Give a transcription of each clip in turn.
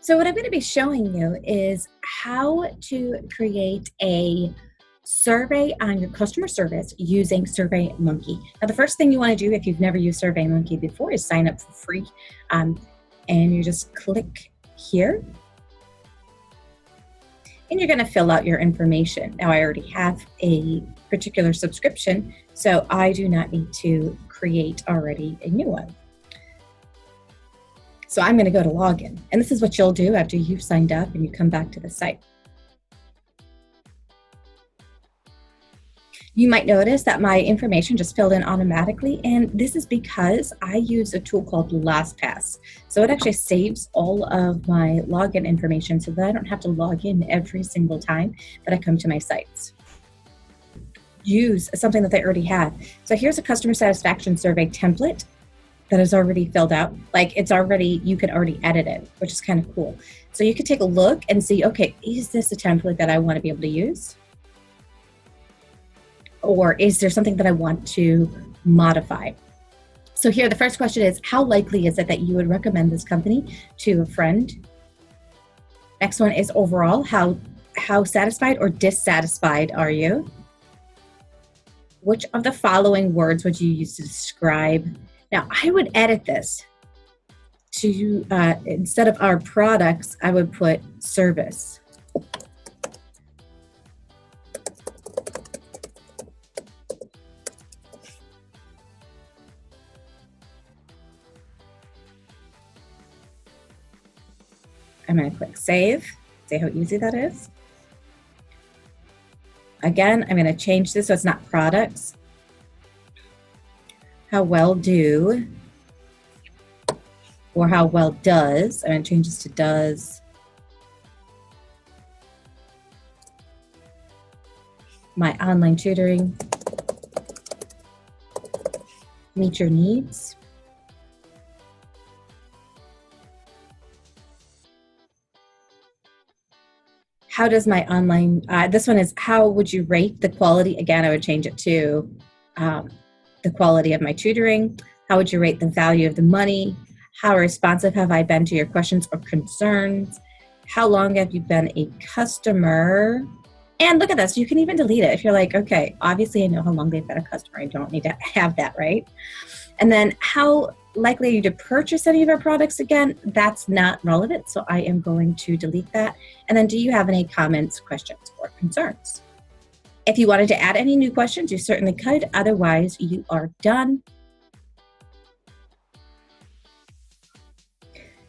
So what I'm going to be showing you is how to create a survey on your customer service using SurveyMonkey. Now, the first thing you want to do if you've never used SurveyMonkey before is sign up for free. And you just click here. And you're going to fill out your information. Now, I already have a particular subscription, so I do not need to create already a new one. So I'm going to go to login, and this is what you'll do after you've signed up and you come back to the site. You might notice that my information just filled in automatically, and this is because I use a tool called LastPass. So it actually saves all of my login information so that I don't have to log in every single time that I come to my sites. Use something that they already have. So here's a customer satisfaction survey template that is already filled out. Like you could already edit it, which is kind of cool. So you could take a look and see, okay, is this a template that I want to be able to use? Or is there something that I want to modify? So here, the first question is, how likely is it that you would recommend this company to a friend? Next one is overall, how satisfied or dissatisfied are you? Which of the following words would you use to describe? Now, I would edit this to, instead of our products, I would put service. I'm going to click save. See how easy that is? Again, I'm going to change this so it's not products. How well do, or how well does, I'm going to change this to does, my online tutoring meet your needs? How does my online, this one is, how would you rate the quality? Again, I would change it to the quality of my tutoring. How would you rate the value of the money? How responsive have I been to your questions or concerns? How long have you been a customer? And look at this, you can even delete it if you're like, okay, obviously I know how long they've been a customer. I don't need to have that, right? And then how likely are you to purchase any of our products again? That's not relevant, so I am going to delete that. And then do you have any comments, questions, or concerns? If you wanted to add any new questions, you certainly could. Otherwise, you are done.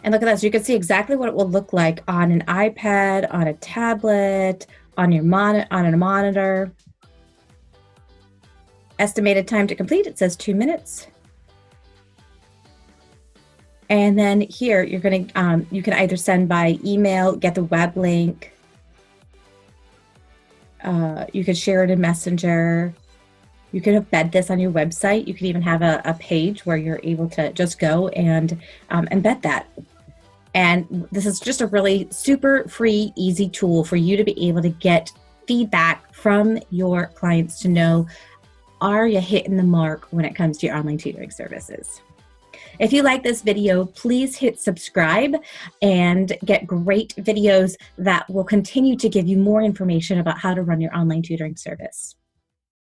And look at this. You can see exactly what it will look like on an iPad, on a tablet, on your on a monitor. Estimated time to complete, it says 2 minutes. And then here, you're going to, you can either send by email, get the web link. You could share it in Messenger. You could embed this on your website. You could even have a page where you're able to just go and embed that. And this is just a really super free, easy tool for you to be able to get feedback from your clients to know, are you hitting the mark when it comes to your online tutoring services? If you like this video, please hit subscribe and get great videos that will continue to give you more information about how to run your online tutoring service.